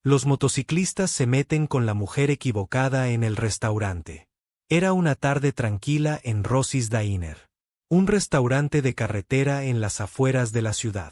Los motociclistas se meten con la mujer equivocada en el restaurante. Era una tarde tranquila en Rossi's Diner, un restaurante de carretera en las afueras de la ciudad.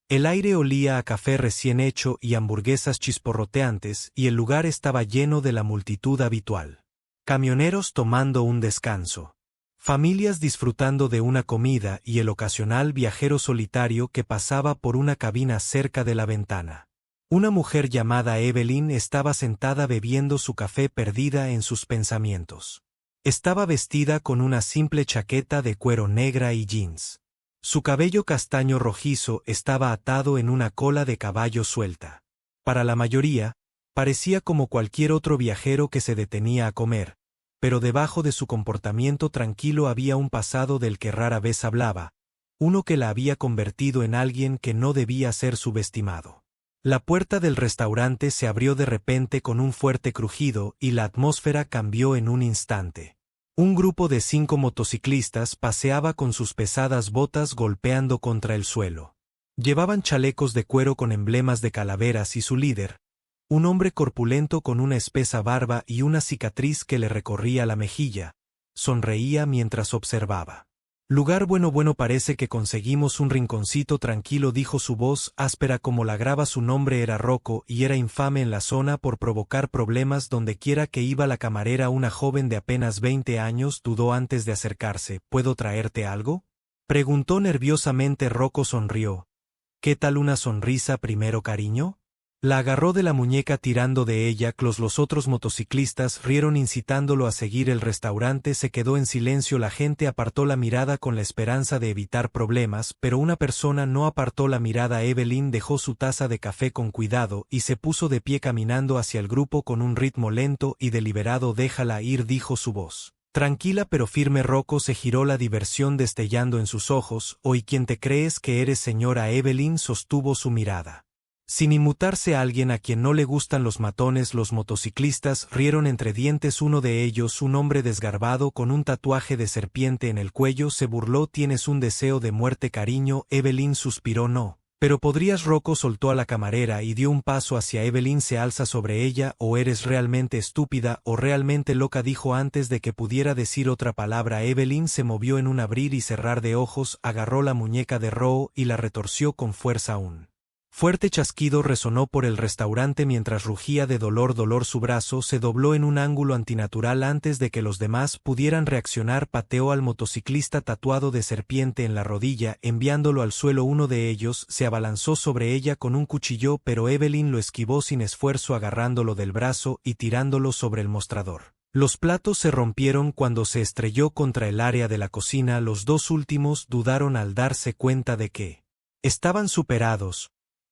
El aire olía a café recién hecho y hamburguesas chisporroteantes, y el lugar estaba lleno de la multitud habitual. Camioneros tomando un descanso. Familias disfrutando de una comida y el ocasional viajero solitario que pasaba por una cabina cerca de la ventana. Una mujer llamada Evelyn estaba sentada bebiendo su café perdida en sus pensamientos. Estaba vestida con una simple chaqueta de cuero negra y jeans. Su cabello castaño rojizo estaba atado en una cola de caballo suelta. Para la mayoría, parecía como cualquier otro viajero que se detenía a comer, pero debajo de su comportamiento tranquilo había un pasado del que rara vez hablaba, uno que la había convertido en alguien que no debía ser subestimado. La puerta del restaurante se abrió de repente con un fuerte crujido y la atmósfera cambió en un instante. Un grupo de 5 motociclistas paseaba con sus pesadas botas golpeando contra el suelo. Llevaban chalecos de cuero con emblemas de calaveras y su líder, un hombre corpulento con una espesa barba y una cicatriz que le recorría la mejilla, sonreía mientras observaba. Lugar bueno, parece que conseguimos un rinconcito tranquilo, dijo su voz áspera como la grava. Su nombre era Rocco y era infame en la zona por provocar problemas donde quiera que iba. La camarera, una joven de apenas 20 años, dudó antes de acercarse. ¿Puedo traerte algo?, preguntó nerviosamente. Rocco sonrió. ¿Qué tal una sonrisa primero, cariño? La agarró de la muñeca tirando de ella. Los otros motociclistas rieron incitándolo a seguir el restaurante. Se quedó en silencio. La gente apartó la mirada con la esperanza de evitar problemas, pero una persona no apartó la mirada. Evelyn dejó su taza de café con cuidado y se puso de pie caminando hacia el grupo con un ritmo lento y deliberado. Déjala ir, dijo su voz tranquila pero firme. Rocco se giró, la diversión destellando en sus ojos. ¿Y quién te crees que eres, señora? Evelyn sostuvo su mirada. Sin inmutarse a alguien a quien no le gustan los matones. Los motociclistas rieron entre dientes. Uno de ellos, un hombre desgarbado con un tatuaje de serpiente en el cuello, se burló. ¿Tienes un deseo de muerte, cariño? Evelyn suspiró. No. Pero podrías. Rocco soltó a la camarera y dio un paso hacia Evelyn. Se alza sobre ella. ¿O eres realmente estúpida o realmente loca?, dijo antes de que pudiera decir otra palabra. Evelyn se movió en un abrir y cerrar de ojos, agarró la muñeca de Rocco y la retorció con fuerza. Un fuerte chasquido resonó por el restaurante mientras rugía de dolor. Su brazo se dobló en un ángulo antinatural antes de que los demás pudieran reaccionar. Pateó al motociclista tatuado de serpiente en la rodilla, enviándolo al suelo. Uno de ellos se abalanzó sobre ella con un cuchillo, pero Evelyn lo esquivó sin esfuerzo, agarrándolo del brazo y tirándolo sobre el mostrador. Los platos se rompieron cuando se estrelló contra el área de la cocina. Los dos últimos dudaron al darse cuenta de que estaban superados.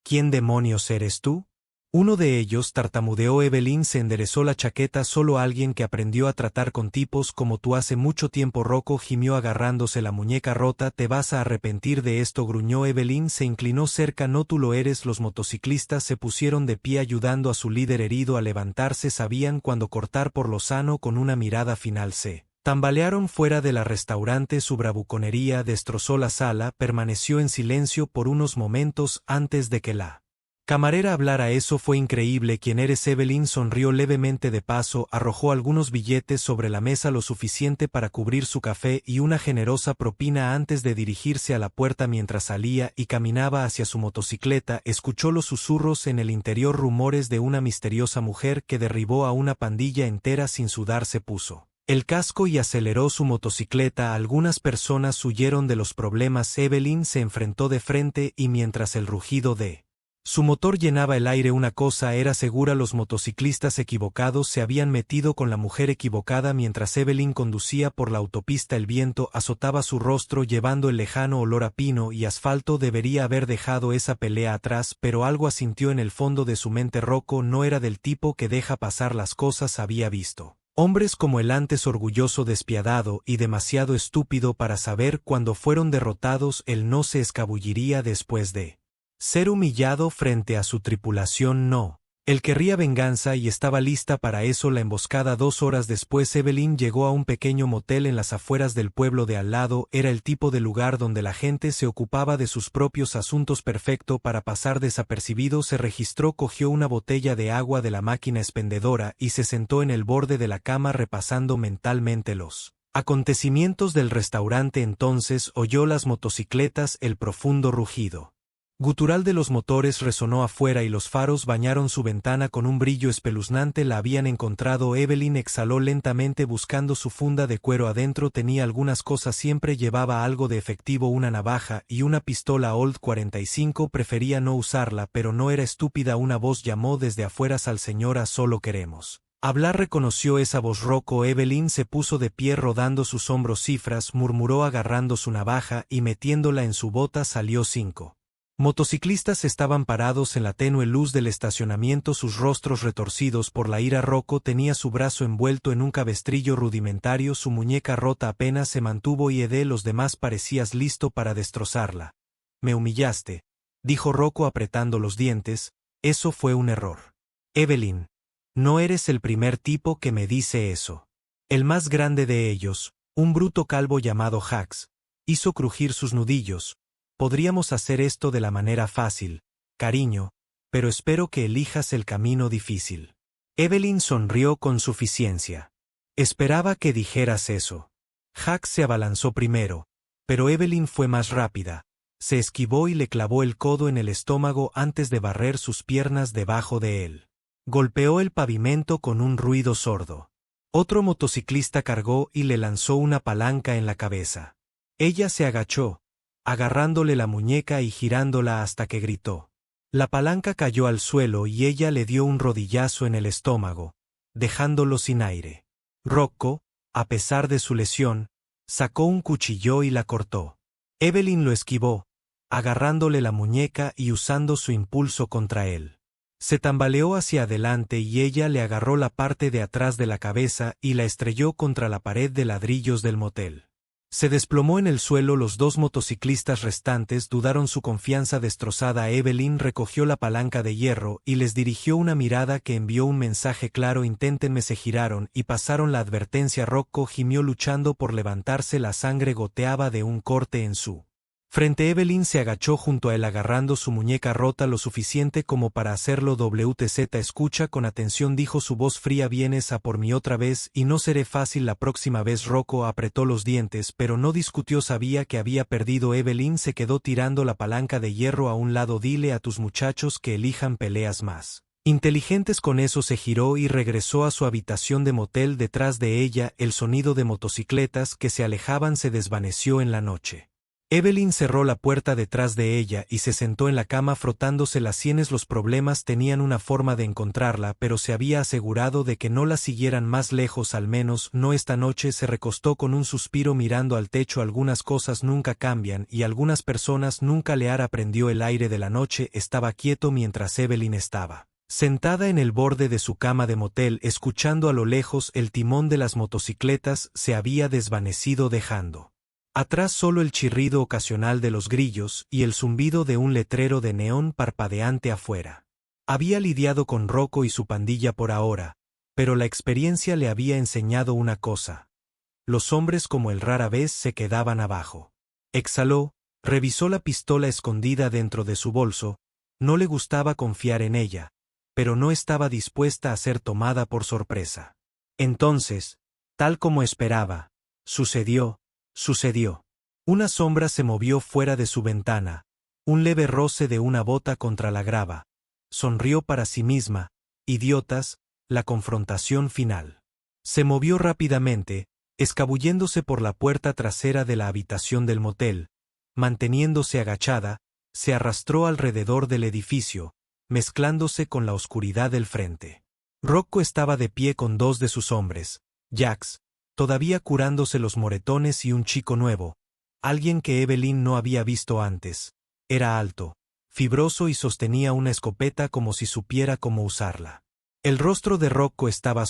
¿Quién demonios eres tú? Uno de ellos tartamudeó. Evelyn se enderezó la chaqueta. Solo alguien que aprendió a tratar con tipos como tú hace mucho tiempo. Rocco gimió agarrándose la muñeca rota. Te vas a arrepentir de esto, gruñó. Evelyn se inclinó cerca. No, tú lo eres. Los motociclistas se pusieron de pie ayudando a su líder herido a levantarse. Sabían cuándo cortar por lo sano. Con una mirada final se tambalearon fuera de la restaurante. Su bravuconería destrozó la sala. Permaneció en silencio por unos momentos antes de que la camarera hablara. Eso fue increíble. ¿Quién eres? Evelyn sonrió levemente. De paso, arrojó algunos billetes sobre la mesa, lo suficiente para cubrir su café y una generosa propina antes de dirigirse a la puerta. Mientras salía y caminaba hacia su motocicleta, escuchó los susurros en el interior, rumores de una misteriosa mujer que derribó a una pandilla entera sin sudar. Se puso el casco y aceleró su motocicleta. Algunas personas huyeron de los problemas. Evelyn se enfrentó de frente y mientras el rugido de su motor llenaba el aire, una cosa era segura: los motociclistas equivocados se habían metido con la mujer equivocada. Mientras Evelyn conducía por la autopista, el viento azotaba su rostro llevando el lejano olor a pino y asfalto. Debería haber dejado esa pelea atrás, pero algo asintió en el fondo de su mente. Rocco no era del tipo que deja pasar las cosas. Había visto hombres como él antes, orgulloso, despiadado y demasiado estúpido para saber cuándo fueron derrotados. Él no se escabulliría después de ser humillado frente a su tripulación. No. Él querría venganza y estaba lista para eso. La emboscada. 2 horas después Evelyn llegó a un pequeño motel en las afueras del pueblo de al lado. Era el tipo de lugar donde la gente se ocupaba de sus propios asuntos. Perfecto para pasar desapercibido. Se registró, cogió una botella de agua de la máquina expendedora y se sentó en el borde de la cama repasando mentalmente los acontecimientos del restaurante. Entonces oyó las motocicletas, el profundo rugido gutural de los motores resonó afuera y los faros bañaron su ventana con un brillo espeluznante. La habían encontrado. Evelyn exhaló lentamente buscando su funda de cuero. Adentro tenía algunas cosas. Siempre llevaba algo de efectivo, una navaja y una pistola Old 45. Prefería no usarla, pero no era estúpida. Una voz llamó desde afuera: al señora, solo queremos hablar. Reconoció esa voz. Rocco. Evelyn se puso de pie rodando sus hombros. Cifras, murmuró agarrando su navaja y metiéndola en su bota. Salió. 5 motociclistas estaban parados en la tenue luz del estacionamiento, sus rostros retorcidos por la ira. Rocco tenía su brazo envuelto en un cabestrillo rudimentario, su muñeca rota apenas se mantuvo y de los demás parecías listo para destrozarla. Me humillaste, dijo Rocco apretando los dientes. Eso fue un error. Evelyn, no eres el primer tipo que me dice eso. El más grande de ellos, un bruto calvo llamado Jax, hizo crujir sus nudillos. Podríamos hacer esto de la manera fácil, cariño, pero espero que elijas el camino difícil. Evelyn sonrió con suficiencia. Esperaba que dijeras eso. Jax se abalanzó primero, pero Evelyn fue más rápida. Se esquivó y le clavó el codo en el estómago antes de barrer sus piernas debajo de él. Golpeó el pavimento con un ruido sordo. Otro motociclista cargó y le lanzó una palanca en la cabeza. Ella se agachó, agarrándole la muñeca y girándola hasta que gritó. La palanca cayó al suelo y ella le dio un rodillazo en el estómago, dejándolo sin aire. Rocco, a pesar de su lesión, sacó un cuchillo y la cortó. Evelyn lo esquivó, agarrándole la muñeca y usando su impulso contra él. Se tambaleó hacia adelante y ella le agarró la parte de atrás de la cabeza y la estrelló contra la pared de ladrillos del motel. Se desplomó en el suelo. Los 2 motociclistas restantes dudaron, su confianza destrozada. Evelyn recogió la palanca de hierro y les dirigió una mirada que envió un mensaje claro: inténtenme. Se giraron y pasaron la advertencia. Rocco gimió luchando por levantarse. La sangre goteaba de un corte en su frente. Evelyn se agachó junto a él agarrando su muñeca rota lo suficiente como para hacerlo. WTZ, escucha con atención, dijo su voz fría. Vienes a por mí otra vez y no seré fácil la próxima vez. Rocco apretó los dientes pero no discutió, sabía que había perdido. Evelyn se quedó tirando la palanca de hierro a un lado. Dile a tus muchachos que elijan peleas más inteligentes. Con eso se giró y regresó a su habitación de motel. Detrás de ella, el sonido de motocicletas que se alejaban se desvaneció en la noche. Evelyn cerró la puerta detrás de ella y se sentó en la cama frotándose las sienes. Los problemas tenían una forma de encontrarla, pero se había asegurado de que no la siguieran más lejos, al menos no esta noche. Se recostó con un suspiro mirando al techo. Algunas cosas nunca cambian y algunas personas nunca le hará. Prendió el aire de la noche. Estaba quieto mientras Evelyn estaba sentada en el borde de su cama de motel, escuchando a lo lejos. El timón de las motocicletas se había desvanecido, dejando atrás solo el chirrido ocasional de los grillos y el zumbido de un letrero de neón parpadeante afuera. Había lidiado con Rocco y su pandilla por ahora, pero la experiencia le había enseñado una cosa: los hombres como él rara vez se quedaban abajo. Exhaló, revisó la pistola escondida dentro de su bolso. No le gustaba confiar en ella, pero no estaba dispuesta a ser tomada por sorpresa. Entonces, tal como esperaba, sucedió. Una sombra se movió fuera de su ventana, un leve roce de una bota contra la grava. Sonrió para sí misma. Idiotas, la confrontación final. Se movió rápidamente, escabulléndose por la puerta trasera de la habitación del motel. Manteniéndose agachada, se arrastró alrededor del edificio, mezclándose con la oscuridad del frente. Rocco estaba de pie con 2 de sus hombres, Jax, todavía curándose los moretones, y un chico nuevo, alguien que Evelyn no había visto antes. Era alto, fibroso y sostenía una escopeta como si supiera cómo usarla. El rostro de Rocco estaba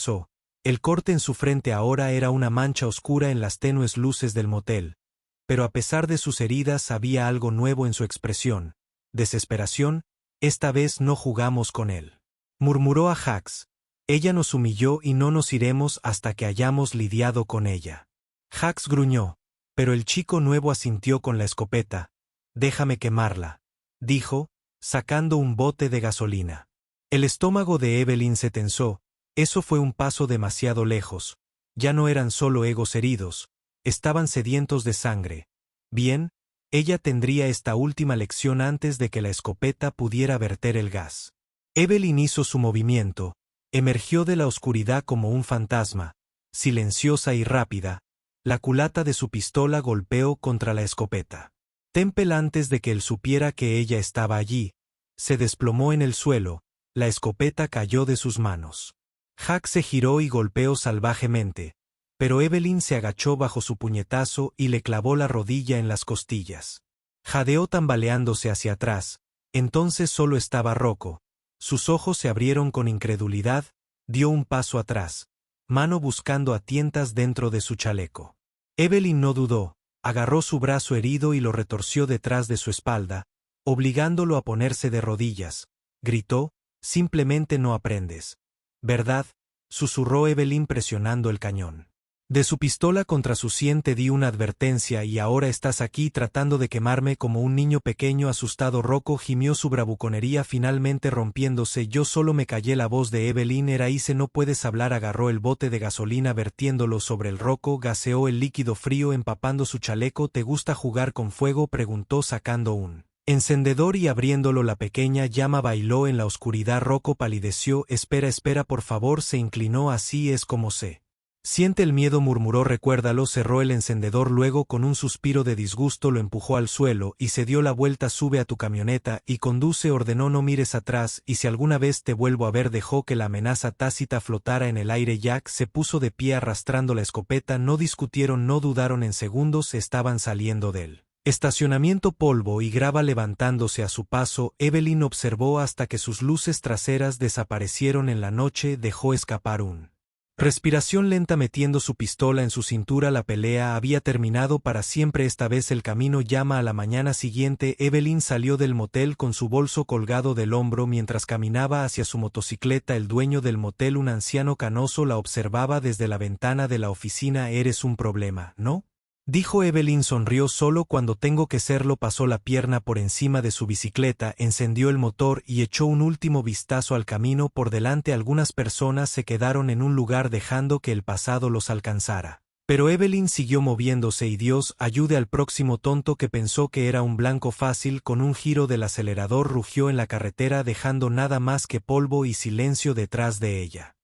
el corte en su frente ahora era una mancha oscura en las tenues luces del motel, pero a pesar de sus heridas había algo nuevo en su expresión: desesperación. Esta vez no jugamos con él. murmuró a Jax. Ella nos humilló y no nos iremos hasta que hayamos lidiado con ella. Jax gruñó, pero el chico nuevo asintió con la escopeta. Déjame quemarla, dijo, sacando un bote de gasolina. El estómago de Evelyn se tensó. Eso fue un paso demasiado lejos. Ya no eran solo egos heridos, estaban sedientos de sangre. Bien, ella tendría esta última lección antes de que la escopeta pudiera verter el gas. Evelyn hizo su movimiento, emergió de la oscuridad como un fantasma, silenciosa y rápida. La culata de su pistola golpeó contra la escopeta. Temple, antes de que él supiera que ella estaba allí, se desplomó en el suelo, la escopeta cayó de sus manos. Jack se giró y golpeó salvajemente, pero Evelyn se agachó bajo su puñetazo y le clavó la rodilla en las costillas. Jadeó tambaleándose hacia atrás, entonces solo estaba Rocco. Sus ojos se abrieron con incredulidad, dio un paso atrás, mano buscando a tientas dentro de su chaleco. Evelyn no dudó, agarró su brazo herido y lo retorció detrás de su espalda, obligándolo a ponerse de rodillas. Gritó, simplemente no aprendes. ¿Verdad?, susurró Evelyn presionando el cañón. De su pistola contra su sien te di una advertencia y ahora estás aquí tratando de quemarme como un niño pequeño asustado. Rocco gimió, su bravuconería finalmente rompiéndose. Yo solo me callé. La voz de Evelyn era Ice, no puedes hablar. Agarró el bote de gasolina vertiéndolo sobre el Rocco, gaseó el líquido frío empapando su chaleco. ¿Te gusta jugar con fuego?, preguntó sacando un encendedor y abriéndolo. La pequeña llama bailó en la oscuridad. Rocco palideció. Espera, por favor. Se inclinó. Así es como se siente el miedo, murmuró. Recuérdalo. Cerró el encendedor, luego con un suspiro de disgusto lo empujó al suelo y se dio la vuelta. Sube a tu camioneta y conduce, ordenó. No mires atrás y si alguna vez te vuelvo a ver. Dejó que la amenaza tácita flotara en el aire. Jack se puso de pie arrastrando la escopeta. No discutieron, no dudaron en segundos. Estaban saliendo del estacionamiento. Polvo y grava levantándose a su paso. Evelyn observó hasta que sus luces traseras desaparecieron en la noche. Dejó escapar un respiración lenta metiendo su pistola en su cintura. La pelea había terminado para siempre. Esta vez el camino llama. A la mañana siguiente, Evelyn salió del motel con su bolso colgado del hombro mientras caminaba hacia su motocicleta. El dueño del motel, un anciano canoso, la observaba desde la ventana de la oficina. Eres un problema, ¿no?, dijo. Evelyn sonrió. Solo cuando tengo que serlo. Pasó la pierna por encima de su bicicleta, encendió el motor y echó un último vistazo al camino por delante. Algunas personas se quedaron en un lugar dejando que el pasado los alcanzara. Pero Evelyn siguió moviéndose. Y Dios ayude al próximo tonto que pensó que era un blanco fácil. Con un giro del acelerador rugió en la carretera dejando nada más que polvo y silencio detrás de ella.